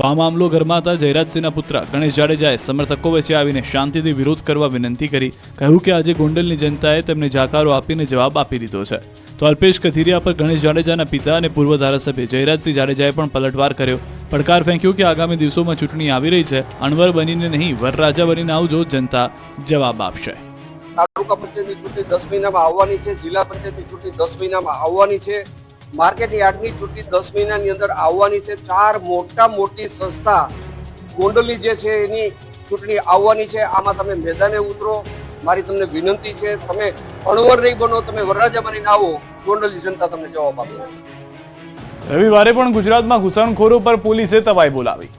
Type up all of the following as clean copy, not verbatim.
તો આ મામલો ગરમાતા જયરાજસિંહના પુત્ર ગણેશ જાડેજાએ સમર્થકો વચ્ચે આવીને શાંતિથી વિરોધ કરવા વિનંતી કરી કહ્યું કે આજે ગોંડલની જનતાએ તેમને જાકારો આપીને જવાબ આપી દીધો છે। તો અલ્પેશ કથિરિયા પર ગણેશ જાડેજાના પિતા અને પૂર્વ ધારાસભ્ય જયરાજસિંહ જાડેજાએ પણ પલટવાર કર્યો, પડકાર ફેંક્યો કે આગામી દિવસોમાં ચૂંટણી આવી રહી છે, અણવર બનીને નહીં વરરાજા બનીને આવજો, જનતા જવાબ આપશે। તાલુકા પંચાયતની ચૂંટણી 10 મહિનામાં આવવાની છે, જિલ્લા પંચાયતની ચૂંટણી 10 મહિનામાં આવવાની છે, માર્કેટ યાર્ડની ચૂંટણી 10 મહિનાની અંદર આવવાની છે। 4 મોટી સંસ્થા ગોંડલની જે છે એની ચૂંટણી આવવાની છે। આમાં તમે મેદાને ઉતરો, મારી તમને વિનંતી છે, તમે અણવર નહીં બનો, તમે વરરાજા બનીને આવો, ગોંડલની જનતા તમને જવાબ આપશે। રવિવારે પણ ગુજરાતમાં ઘૂસણખોરો પર પોલીસે તવાઈ બોલાવી।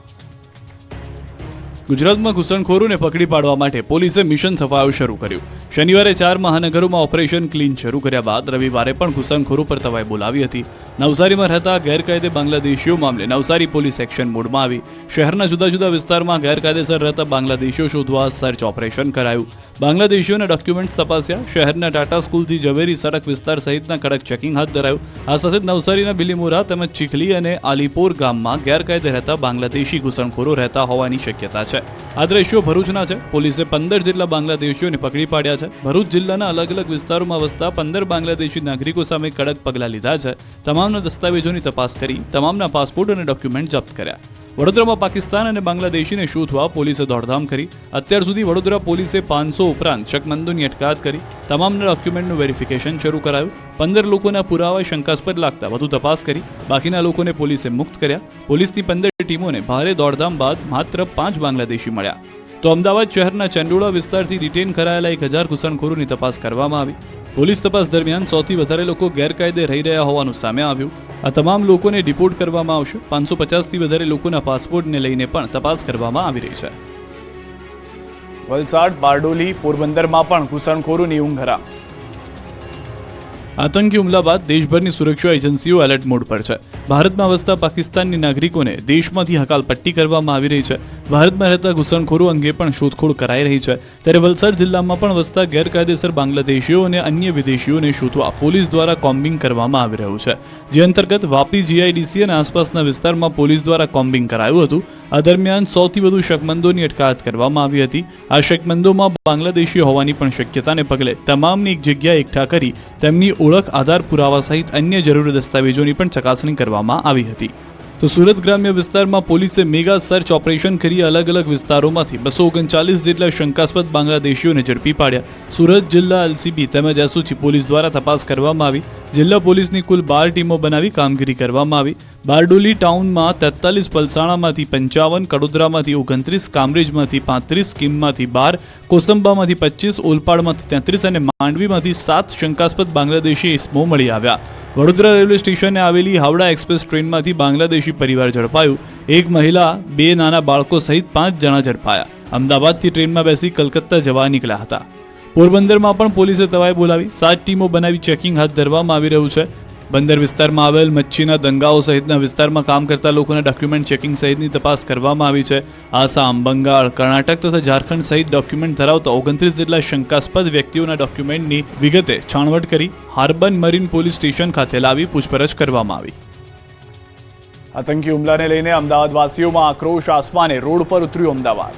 ગુજરાતમાં ઘૂસણખોરોને પકડી પાડવા માટે પોલીસે મિશન સફાયો શરૂ કર્યું। શનિવારે 4 મહાનગરોમાં ઓપરેશન ક્લીન શરૂ કર્યા બાદ રવિવારે પણ ઘૂસણખોરો પર તવાઈ બોલાવી હતી। નવસારીમાં રહેતા ગેરકાયદે બાંગ્લાદેશીઓ મામલે નવસારી પોલીસ એક્શન મોડમાં આવી। શહેરના જુદા જુદા વિસ્તારમાં ગેરકાયદેસર રહેતા બાંગ્લાદેશીઓ શોધવા સર્ચ ઓપરેશન કરાયું। બાંગ્લાદેશીઓના ડોક્યુમેન્ટ્સ તપાસ્યા। શહેરના ટાટા સ્કૂલથી ઝવેરી સડક વિસ્તાર સહિતના કડક ચેકિંગ હાથ ધરાયું। આ સાથે નવસારીના બિલીમોરા તેમજ ચીખલી અને આલીપોર ગામમાં ગેરકાયદે રહેતા બાંગ્લાદેશી ઘૂસણખોરો રહેતા હોવાની શક્યતા છે। આ દ્રશ્યો ભરૂચના છે। પોલીસે 15 જેટલા બાંગ્લાદેશીઓને પકડી પાડ્યા છે। ભરૂચ જિલ્લાના અલગ અલગ વિસ્તારોમાં વસતા 15 બાંગ્લાદેશી નાગરિકો સામે કડક પગલાં લીધા છે। તમામના દસ્તાવેજોની તપાસ કરી તમામના પાસપોર્ટ અને ડોક્યુમેન્ટ જપ્ત કર્યા। વડોદરામાં પાકિસ્તાન અને બાંગ્લાદેશીને શોધવા પોલીસે દોડધામ કરી। અત્યાર સુધી વડોદરા પોલીસે 500 ઉપરાંત શકમંદોની અટકાયત કરી। તમામના ડોક્યુમેન્ટનું વેરિફિકેશન શરૂ કરાયું। 15 લોકોના પુરાવા શંકાસ્પદ લાગતા વધુ તપાસ કરી બાકીના લોકોને પોલીસે મુક્ત કર્યા। પોલીસની 15 ટીમોને ભારે દોડધામ બાદ માત્ર 5 બાંગ્લાદેશી મળ્યા। તો અમદાવાદ શહેરના ચંડોળા વિસ્તારથી રિટેન કરાયેલા 1000 ઘૂસણખોરોની તપાસ કરવામાં આવી। પોલીસ તપાસ દરમિયાન 100થી વધારે લોકો ગેરકાયદે રહી રહ્યા હોવાનું સામે આવ્યું। આ તમામ લોકોને ડિપોર્ટ કરવામાં આવશે। 550થી વધારે લોકોના પાસપોર્ટને લઈને પણ તપાસ કરવામાં આવી રહી છે। વલસાડ, બારડોલી, પોરબંદરમાં પણ ઘૂસણખોરોની ઊંઘ હરામ। આતંકી હુમલા બાદ દેશભરની સુરક્ષા એજન્સીઓ એલર્ટ મોડ પર છે। ભારતમાં વસતા પાકિસ્તાનની નાગરિકોને દેશમાંથી હકાલપટ્ટી કરવામાં આવી રહી છે। ભારતમાં રહેતા ઘૂસણખોરો અંગે પણ શોધખોળ કરાઈ રહી છે। ત્યારે વલસાડ જિલ્લામાં પણ વસતા ગેરકાયદેસર બાંગ્લાદેશીઓ અને અન્ય વિદેશીઓને શોધવા પોલીસ દ્વારા કોમ્બિંગ કરવામાં આવી રહ્યું છે, જે અંતર્ગત વાપી જીઆઈડીસી અને આસપાસના વિસ્તારમાં પોલીસ દ્વારા કોમ્બિંગ કરાયું હતું। આ દરમિયાન 100થી વધુ શકમંદોની અટકાયત કરવામાં આવી હતી। આ શકમંદોમાં બાંગ્લાદેશી હોવાની પણ શક્યતાને પગલે તમામની એક જગ્યાએ એકઠા કરી તેમની ઓળખ, આધાર પુરાવા સહિત અન્ય જરૂરી દસ્તાવેજોની પણ ચકાસણી કરવામાં આવી હતી। તો સુરત ગ્રામ્ય વિસ્તારમાં પોલીસે મેગા સર્ચ ઓપરેશન કરી અલગ અલગ વિસ્તારોમાંથી 239 જેટલા શંકાસ્પદ બાંગ્લાદેશીઓને ઝડપી પાડ્યા। સુરત જિલ્લા એલસીબી તેમજ એસઓજી પોલીસ દ્વારા તપાસ કરવામાં આવી। જિલ્લા પોલીસની કુલ 12 ટીમો બનાવી કામગીરી કરવામાં આવી। બારડોલી ટાઉનમાં 43, પલસાણામાંથી 55, કડોદરામાંથી 29, કામરેજમાંથી 35, કીમમાંથી 12, કોસંબામાંથી 25, ઓલપાડમાંથી 33 અને માંડવીમાંથી 7 શંકાસ્પદ બાંગ્લાદેશી ઇસમો મળી આવ્યા। વડોદરા રેલવે સ્ટેશને આવેલી હાવડા એક્સપ્રેસ ટ્રેનમાંથી બાંગ્લાદેશી પરિવાર ઝડપાયું। એક મહિલા, 2 નાના બાળકો સહિત 5 જણા ઝડપાયા। અમદાવાદથી ટ્રેનમાં બેસી કલકત્તા જવા નીકળ્યા હતા। પોરબંદરમાં પણ પોલીસે તવાઈ બોલાવી 7 ટીમો બનાવી ચેકિંગ હાથ ધરવામાં આવી રહ્યું છે। બંદર વિસ્તારમાં આવેલ મચ્છીના દંગાઓ સહિતના વિસ્તારમાં કામ કરતા લોકોના ડોક્યુમેન્ટ ચેકિંગ સહિતની તપાસ કરવામાં આવી છે। આસામ, બંગાળ, કર્ણાટક તથા ઝારખંડ સહિત ડોક્યુમેન્ટ ધરાવતા 29 જેટલા શંકાસ્પદ વ્યક્તિઓના ડોક્યુમેન્ટની વિગતે છાણવટ કરી હાર્બન મરીન પોલીસ સ્ટેશન ખાતે લાવી પૂછપરછ કરવામાં આવી। આતંકી હુમલાને લઈને અમદાવાદવાસીઓમાં આક્રોશ આસમાને। રોડ પર ઉતર્યું અમદાવાદ।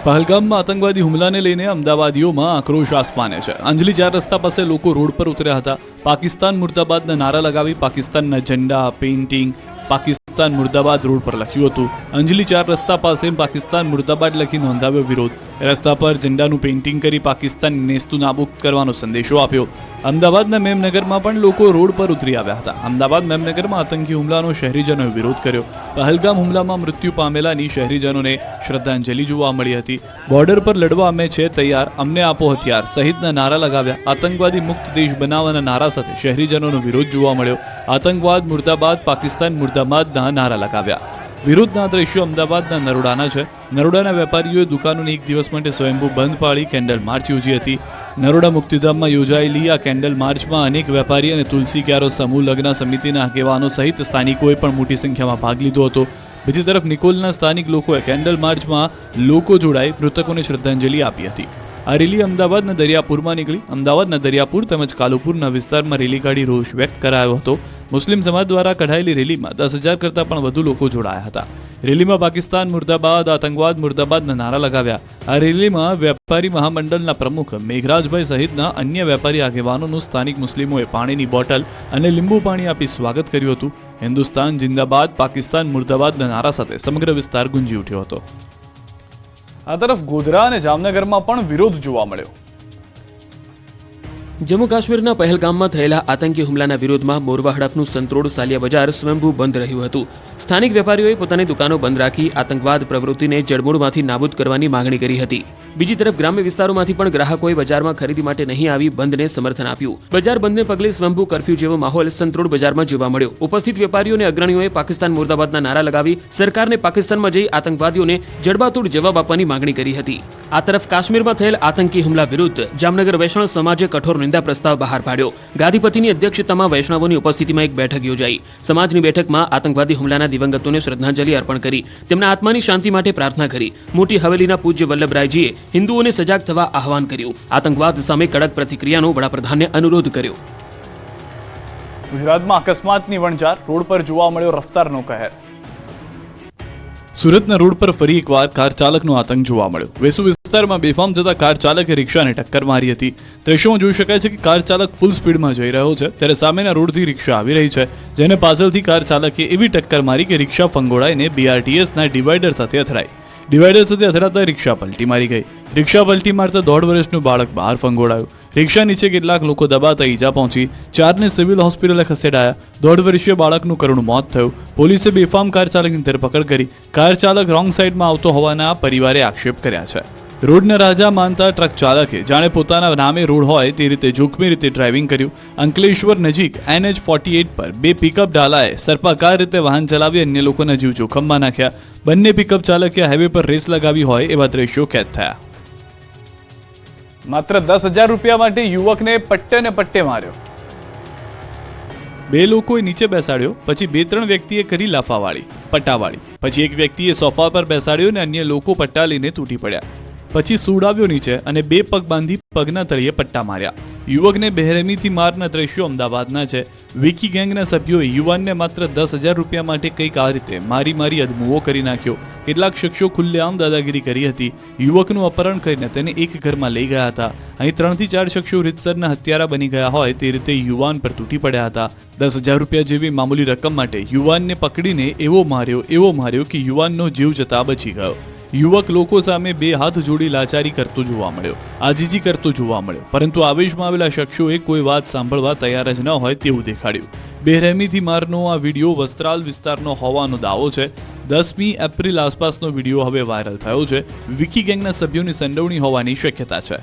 પહલગામમાં આતંકવાદી હુમલાને લઈને અમદાવાદીઓમાં આક્રોશ આસમાને છે। અંજલી 4 રસ્તા પાસે લોકો રોડ પર ઉતર્યા હતા। પાકિસ્તાન મુર્દાબાદના નારા લગાવી પાકિસ્તાનના ઝંડા, પેઇન્ટિંગ, પાકિસ્તાન મુર્દાબાદ રોડ પર લખ્યું હતું। અંજલી 4 રસ્તા પાસે પાકિસ્તાન મુર્દાબાદ લખી નોંધાવ્યો વિરોધ। રસ્તા પર ઝંડાનું પેઇન્ટિંગ કરી પાકિસ્તાન નેસ્તું નાબૂદ કરવાનો સંદેશો આપ્યો। અમદાવાદના મેમનગરમાં પણ લોકો રોડ પર ઉતરી આવ્યા હતા। અમદાવાદ મેમનગરમાં આતંકી હુમલાનો શહેરીજનોએ વિરોધ કર્યો। પહલગામ હુમલામાં મૃત્યુ પામેલાની શહેરીજનોને શ્રદ્ધાંજલિ જોવા મળી હતી। બોર્ડર પર લડવા અમે છે તૈયાર, અમને આપો હથિયાર સહિતના નારા લગાવ્યા। આતંકવાદી મુક્ત દેશ બનાવવાના નારા સાથે શહેરીજનોનો વિરોધ જોવા મળ્યો। આતંકવાદ મુર્દાબાદ, પાકિસ્તાન મુર્દાબાદના નારા લગાવ્યા। વિરોધના દ્રશ્યો અમદાવાદના નરોડાના છે। નરોડાના વેપારીઓએ દુકાનોને એક દિવસ માટે સ્વયંભૂ બંધ પાડી કેન્ડલ માર્ચ યોજી હતી। નરોડા મુક્તિધામમાં યોજાયેલી આ કેન્ડલ માર્ચમાં અનેક વેપારી અને તુલસી ક્યારો સમૂહ લગ્ન સમિતિના આગેવાનો સહિત સ્થાનિકોએ પણ મોટી સંખ્યામાં ભાગ લીધો હતો। બીજી તરફ નિકોલના સ્થાનિક લોકોએ કેન્ડલ માર્ચમાં લોકો જોડાઈ મૃતકોને શ્રદ્ધાંજલિ આપી હતી। આ રેલી અમદાવાદના દરિયાપુરમાં નીકળી. અમદાવાદના દરિયાપુર તેમજ કાલુપુરના વિસ્તારમાં રેલી કાઢી રોષ વ્યક્ત કરાયો હતો. મુસ્લિમ સમાજ દ્વારા કઢાયેલી રેલીમાં 10,000 કરતાં પણ વધુ લોકો જોડાયા હતા. રેલીમાં પાકિસ્તાન મુર્દાબાદ, આતંકવાદ મુર્દાબાદના નારા લગાવ્યા. આ રેલીમાં વેપારી મહામંડળના પ્રમુખ મેઘરાજભાઈ સહિતના અન્ય વેપારી આગેવાનોનું સ્થાનિક મુસ્લિમોએ પાણીની બોટલ અને લીંબુ પાણી આપી સ્વાગત કર્યું હતું. હિન્દુસ્તાન જિંદાબાદ, પાકિસ્તાન મુર્દાબાદના નારા સાથે સમગ્ર વિસ્તાર ગુંજી ઉઠ્યો હતો. આ તરફ ગોધરા અને જામનગરમાં પણ વિરોધ જોવા મળ્યો. જમ્મુ કાશ્મીરના પહેલગામમાં થયેલા આતંકી હુમલાના વિરોધમાં મોરવા હડફનું સંતરોડ સાલિયા બજાર સ્વયંભૂ બંધ રહ્યું હતું. સ્થાનિક વેપારીઓએ પોતાની દુકાનો બંધ રાખી આતંકવાદ પ્રવૃત્તિને જડમૂળમાંથી નાબૂદ કરવાની માંગણી કરી હતી. બીજી તરફ ગ્રામ્ય વિસ્તારોમાંથી પણ ગ્રાહકોએ બજારમાં ખરીદી માટે નહીં આવી બંધને સમર્થન આપ્યું. બજાર બંધને પગલે સ્વયંભૂ કર્ફ્યુ જેવો માહોલ સંતરોડ બજારમાં જોવા મળ્યો. ઉપસ્થિત વેપારીઓ અને અગ્રણીઓએ પાકિસ્તાન મુર્દાબાદના નારા લગાવી સરકારને પાકિસ્તાનમાં જઈ આતંકવાદીઓને જડબાતોડ જવાબ આપવાની માંગણી કરી હતી. આ તરફ કાશ્મીરમાં થયેલ આતંકી હુમલા વિરુદ્ધ જામનગર વૈષ્ણવ સમાજે કઠોર નિંદા પ્રસ્તાવ બહાર પાડ્યો. ગાદીપતિની અધ્યક્ષતામાં વૈષ્ણવોની ઉપસ્થિતિમાં એક બેઠક યોજાઈ. સમાજની બેઠકમાં આતંકવાદી હુમલાના દિવંગતોને શ્રદ્ધાંજલિ અર્પણ કરી. તેમના આત્માની શાંતિ માટે પ્રાર્થના કરી. મોટી હવેલીના પૂજ્ય વલ્લભરાયજીએ હિન્દુઓને સજાગ થવા આહવાન કર્યું. આતંકવાદ સામે કડક પ્રતિક્રિયાનો વડાપ્રધાનને અનુરોધ કર્યો. ગુજરાતમાં અકસ્માતની વણઝાર, રોડ પર જોવા મળ્યો રફતારનો કહેર. સુરતના રોડ પર ફરી એકવાર કાર ચાલકનો આતંક જોવા મળ્યો. વેસુ વિસ્તારમાં બેફામ જતા કાર ચાલકે રિક્ષાને ટક્કર મારી હતી. દ્રશ્યોમાં જોઈ શકાય છે કે કાર ચાલક ફૂલ સ્પીડમાં જઈ રહ્યો છે ત્યારે સામેના રોડથી રિક્ષા આવી રહી છે, જેને પાછળથી કાર ચાલકે એવી ટક્કર મારી કે રિક્ષા ફંગોળાઈને BRTSના ડિવાઈડર સાથે અથડાઈ. ડિવાઈડર સાથે અથડાતા રિક્ષા પલટી મારી ગઈ. રિક્ષા પલટી મારતા 1.5 વર્ષનું બાળક બહાર ફંગોળાયું. રિક્ષા નીચે કેટલાક લોકો દબાતા ઈજા પહોંચી. 4ને સિવિલ હોસ્પિટલે ખસેડાયા. 1.5 વર્ષીય બાળકનું કરુણ મોત થયું. પોલીસે બેફામ કાર ચાલકની ધરપકડ કરી. કાર ચાલક રોંગ સાઈડમાં આવતો હોવાના પરિવારે આક્ષેપ કર્યા છે. રોડના રાજા માનતા ટ્રક ચાલકે જાણે પોતાના નામે રોડ હોય તે રીતે જોખમી રીતે ડ્રાઇવિંગ કર્યું. અંકલેશ્વર નજીક NH48 પર 2 પિકઅપ ડાલાએ સર્પાકાર રીતે વાહન ચલાવી અન્ય લોકોના જીવ જોખમમાં નાખ્યા. બંને પિકઅપ ચાલકે હાઈવે પર રેસ લગાવી હોય એવા દ્રશ્યો કેદ થયા. માત્ર 10,000 રૂપિયા માટે યુવકને પટ્ટે માર્યો. 2 લોકોએ નીચે બેસાડ્યો, પછી 2-3 વ્યક્તિએ કરી લાફાવાળી પટ્ટાવાળી. પછી એક વ્યક્તિએ સોફા પર બેસાડ્યો અને અન્ય લોકો પટ્ટા લઈને તૂટી પડ્યા. પછી સુડાવ્યો નીચે અને 2 પગ બાંધી પગના તળિયે પટ્ટા માર્યા. યુવકને બેરહેમીથી મારના દ્રશ્યો અમદાવાદના છે. વિકી ગેંગના સભ્યોએ યુવાનને માત્ર 10,000 રૂપિયા માટે કંઈક આ રીતે મારી અદમુઓ કરી નાખ્યો. કેટલાક શખ્સો ખુલ્લેઆમ દાદાગીરી કરી હતી. યુવકનું અપહરણ કરીને તેને એક ઘરમાં લઈ ગયા હતા. અહીં 3 થી 4 શખ્સો રીતસરના હત્યારા બની ગયા હોય તે રીતે યુવાન પર તૂટી પડ્યા હતા. 10,000 રૂપિયા જેવી મામૂલી રકમ માટે યુવાનને પકડીને એવો માર્યો કે યુવાનનો જીવ જતા બચી ગયો. યુવક લોકો સામે 2 હાથ જોડી લાચારી કરતો જોવા મળ્યો, આજીજી કરતો જોવા મળ્યો. પરંતુ આવેશમાં આવેલા શખ્સોએ કોઈ વાત સાંભળવા તૈયાર જ ન હોય તેવું દેખાડ્યું. બેરહેમીથી મારનો આ વિડીયો વસ્ત્રાલ વિસ્તારનો હોવાનો દાવો છે. 10મી એપ્રિલ આસપાસનો વિડીયો હવે વાયરલ થયો છે. વિકી ગેંગના સભ્યોની સંડોવણી હોવાની શક્યતા છે.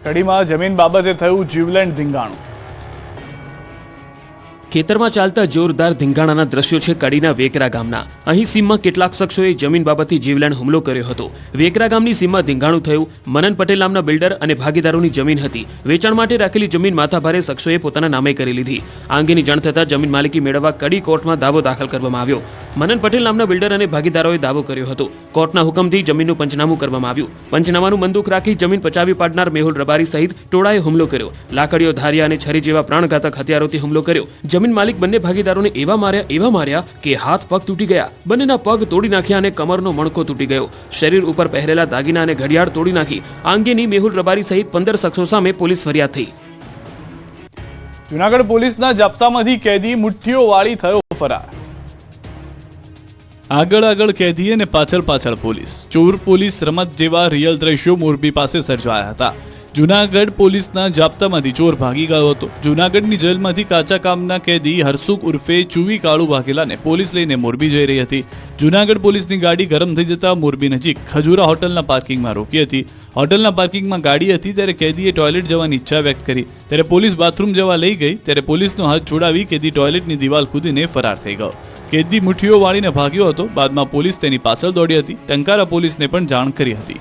કડીમાં જમીન બાબતે થયું જીવલેણ ધીંગાણું. ખેતરમાં ચાલતા જોરદાર ધીંગાણાના દ્રશ્યો છે કડીના વેકરા ગામના. અહીં સીમમાં કેટલાક શખ્સોએ જમીન બાબતથી જીવલેણ હુમલો કર્યો હતો. વેકરા ગામની સીમમાં ધીંગાણું થયું. મનન પટેલ નામના બિલ્ડર અને ભાગીદારોની જમીન હતી. વેચાણ માટે રાખેલી જમીન માથાભારે શખ્સોએ પોતાના નામે કરી લીધી. આ અંગેની જાણ થતાં જમીન માલિકી મેળવવા કડી કોર્ટમાં દાવો દાખલ કરવામાં આવ્યો. મનન પટેલ નામના બિલ્ડર અને ભાગીદારોએ દાવો કર્યો હતો. કોર્ટના હુકમથી જમીનનું પંચનામું કરવામાં આવ્યું. પંચનામાનું બંદૂક રાખી જમીન પચાવી પાડનાર મેહુલ રબારી સહિત ટોળાએ હુમલો કર્યો. લાકડીઓ, ધારિયા અને છરી જેવા પ્રાણઘાતક હથિયારોથી હુમલો કર્યો. જમીન માલિક બંને ભાગીદારોને એવા માર્યા કે હાથ પગ તૂટી ગયા. બંનેના પગ તોડી નાખ્યા અને કમરનો મણકો તૂટી ગયો. શરીર ઉપર પહેરેલા દાગીના અને ઘડિયાળ તોડી નાખી. આ અંગેની મેહુલ રબારી સહિત 15 શખ્સો સામે પોલીસ ફરિયાદ થઈ. જૂનાગઢ પોલીસના જાપ્તામાંથી કેદી મુઠ્ઠીઓ વાળી થયો ફરાર. આગળ કેદી અને પાછળ પોલીસ. ચોર પોલીસ રમત જેવા રિયલ દ્રશ્યો મોરબી પાસે સર્જાયા હતા. જૂનાગઢ પોલીસના જાપ્તામાંથી ચોર ભાગી ગયો હતો. જૂનાગઢની જેલમાંથી કાચા કામના કેદી હરસુખ ઉર્ફે ચુવી કાળુ વાઘેલાને પોલીસ લઈને મોરબી જઈ રહી હતી. જૂનાગઢ પોલીસની ગાડી ગરમ થઈ જતા મોરબી નજીક ખજૂરા હોટલના પાર્કિંગમાં રોકી હતી. હોટલના પાર્કિંગમાં ગાડી હતી ત્યારે કેદીએ ટોયલેટ જવાની ઈચ્છા વ્યક્ત કરી. ત્યારે પોલીસ બાથરૂમ જવા લઈ ગઈ ત્યારે પોલીસનો હાથ છોડાવી કેદી ટોયલેટની દિવાલ કૂદીને ફરાર થઈ ગયો. કેદી મુઠ્ઠીઓ વાળીને ભાગ્યો હતો. બાદમાં પોલીસ તેની પાછળ દોડી હતી. ટંકારા પોલીસને પણ જાણ કરી હતી.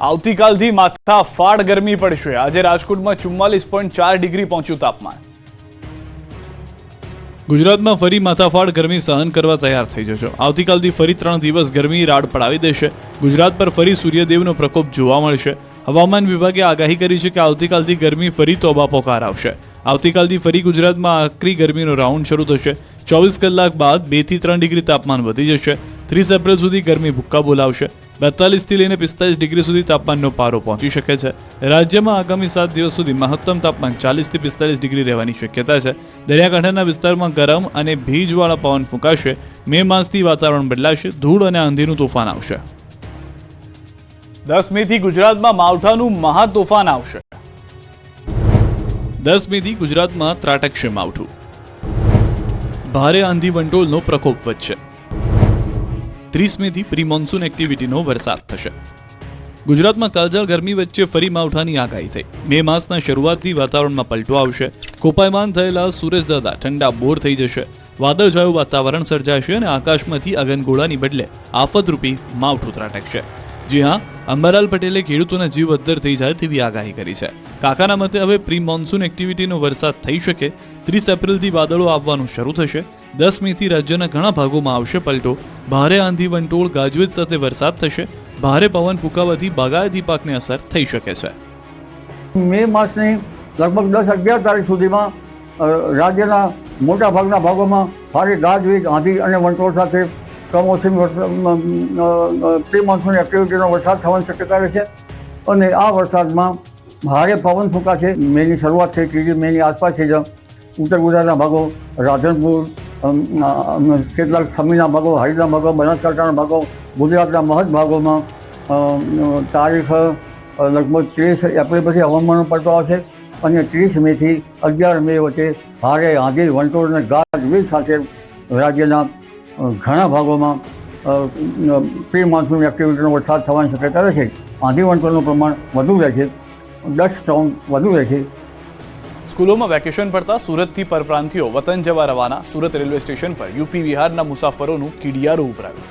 આવતીકાલથી માથા ફાડ ગરમી પડશે. આજે રાજકોટમાં 44.4 ડિગ્રી પહોંચ્યું તાપમાન. ગુજરાતમાં ફરી માથાફાડ ગરમી સહન કરવા તૈયાર થઈ જશો. આવતીકાલથી ફરી 3 દિવસ ગરમી રાડ પડાવી દેશે. ગુજરાત પર ફરી સૂર્યદેવનો પ્રકોપ જોવા મળશે. હવામાન વિભાગે આગાહી કરી છે કે આવતીકાલથી ગરમી ફરી તોબા પોકાર આવશે. આવતીકાલથી ફરી ગુજરાતમાં આકરી ગરમીનો રાઉન્ડ શરૂ થશે. 24 કલાક બાદ 2 થી 3 ડિગ્રી તાપમાન વધી જશે. 30 એપ્રિલ સુધી ગરમી ભૂક્કા બોલાવશે. 42 થી લઈને 45 ડિગ્રી સુધી તાપમાનનો પારો પહોંચી શકે છે. રાજ્યમાં આગામી 7 દિવસ સુધી મહત્તમ તાપમાન 40 થી 45 ડિગ્રી રહેવાની શક્યતા છે. દરિયાકાંઠાના વિસ્તારમાં ગરમ અને ભેજવાળા પવન ફૂંકાશે. મે માસથી વાતાવરણ બદલાશે. ધૂળ અને આંધીનું તોફાન આવશે. 10 મેથી ગુજરાતમાં માવઠાનું મહા તોફાન આવશે. 10 મેથી ગુજરાતમાં ત્રાટકશે માવઠું. ભારે આંધી વંટોળનો પ્રકોપ વધશે. 30 મેથી પ્રી મોન્સૂન એક્ટિવિટીનો વરસાદ થશે. ગુજરાતમાં કાળઝાળ ગરમી વચ્ચે ફરી માવઠાની આગાહી થઈ. મે માસના શરૂઆતથી વાતાવરણમાં પલટો આવશે. કોપાયમાન થયેલા સૂરજદાદા ઠંડા બોર થઈ જશે. વાદળછાયું વાતાવરણ સર્જાશે અને આકાશમાંથી અગનગોળાની બદલે આફતરૂપી માવઠું ત્રાટકશે. જી હા, અંબાલાલ પટેલે ખેડૂતોના જીવ અદ્ધર થઈ જાય તેવી આગાહી કરી છે. કાકાના મતે હવે પ્રી મોન્સૂન એક્ટિવિટીનો વરસાદ થઈ શકે. 30 એપ્રિલથી વાદળો આવવાનું શરૂ થશે. 10 મેથી રાજ્યના ઘણા ભાગોમાં આવશે પલટો. ભારે આંધી વંટોળ ગાજવીજ સાથે વરસાદ થશે. ભારે પવન ફૂંકાવાથી બાગાયતી પાકને અસર થઈ શકે છે. મે માસની લગભગ 10-11 તારીખ સુધીમાં રાજ્યના મોટા ભાગના ભાગોમાં ભારે ગાજવીજ, આંધી અને વંટોળ સાથે કમોસમી પ્રી મોન્સૂન એક્ટિવિટીનો વરસાદ થવાની શક્યતા રહેશે. અને આ વરસાદમાં ભારે પવન ફૂંકાશે. મેની શરૂઆત થઈ 3 મેની આસપાસ થઈ જાય. ઉત્તર ગુજરાતના ભાગો, રાધનપુર, કેટલાક સમીના ભાગો, હરિદના ભાગો, બનાસકાંઠાના ભાગો, ગુજરાતના મહદ ભાગોમાં તારીખ લગભગ 30 એપ્રિલ પછી હવામાનનો પલટો આવશે. અને 30 મેથી 11 મે વચ્ચે ભારે આંધી, વંટોળ અને ગાજવીજ સાથે રાજ્યના ઘણા ભાગોમાં પ્રી મોન્સૂન એક્ટિવિટીનો વરસાદ થવાની શક્યતા રહેશે. આંધી વંટોળનું પ્રમાણ વધુ રહેશે. 10 સ્ટોન વધુ રહેશે. સ્કૂલોમાં વેકેશન પડતા સુરતથી પરપ્રાંતિયો વતન જવા રવાના. સુરત રેલવે સ્ટેશન પર યુપી બિહારના મુસાફરોનું કીડિયારું ઉભરાયું.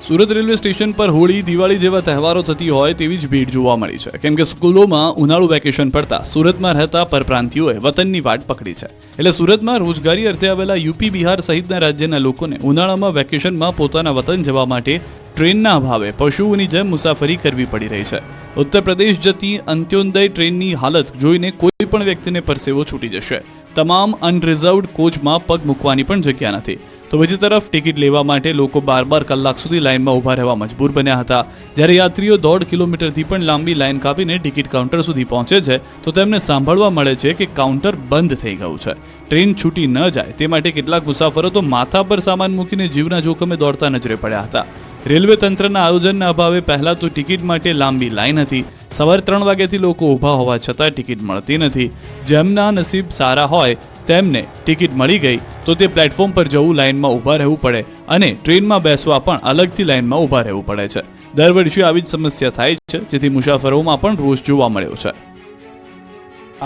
સુરત રેલવે સ્ટેશન પર હોળી, દિવાળી જેવા તહેવારો થતી હોય તેવી જ ભીડ જોવા મળી છે. કેમ કે સ્કૂલોમાં ઉનાળુ વેકેશન પડતા સુરતમાં રહેતા પરપ્રાંતિયોએ વતનની વાટ પકડી છે. એટલે સુરતમાં રોજગારી અર્થે આવેલા યુપી, બિહાર સહિતના રાજ્યના લોકોને ઉનાળામાં વેકેશનમાં પોતાના વતન જવા માટે ટ્રેનના અભાવે પશુઓની જેમ મુસાફરી કરવી પડી રહી છે. ઉત્તર પ્રદેશ જતી અંત્યોદય ટ્રેનની હાલત જોઈને કોઈ પણ વ્યક્તિને પરસેવો છૂટી જશે. તમામ અનરિઝર્વડ કોચમાં પગ મૂકવાની પણ જગ્યા નથી. તો બીજી તરફ ટિકિટ લેવા માટે લોકો 12 કલાક સુધી લાઇનમાં ઊભા રહેવા મજબૂર બન્યા હતા. જ્યારે યાત્રીઓ 1.5 કિલોમીટરથી પણ લાંબી લાઇન કાપીને ટિકિટ કાઉન્ટર સુધી પહોંચે છે તો તેમને સાંભળવા મળે છે કે કાઉન્ટર બંધ થઈ ગયું છે. ટ્રેન છૂટી ન જાય તે માટે કેટલાક મુસાફરો તો માથા પર સામાન મૂકીને જીવના જોખમે દોડતા નજરે પડ્યા હતા. રેલવે તંત્રના આયોજનના અભાવે પહેલા તો ટિકિટ માટે લાંબી લાઇન હતી. સવારે 3 વાગ્યાથી લોકો ઊભા હોવા છતાં ટિકિટ મળતી નથી. જેમના નસીબ સારા હોય તેમને ટિકિટ મળી ગઈ તો તે પ્લેટફોર્મ પર જવું, લાઇનમાં ઊભા રહેવું પડે અને ટ્રેનમાં બેસવા પણ અલગથી લાઇનમાં ઊભા રહેવું પડે છે. દર વર્ષે આવી જ સમસ્યા થાય છે, જેથી મુસાફરોમાં પણ રોષ જોવા મળ્યો છે.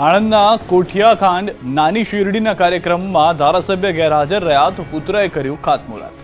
આણંદના કોઠિયાખાંડ નાની શેરડીના કાર્યક્રમમાં ધારાસભ્ય ગેરહાજર રહ્યા તો પુત્રએ કર્યું ખાતમુહૂર્ત.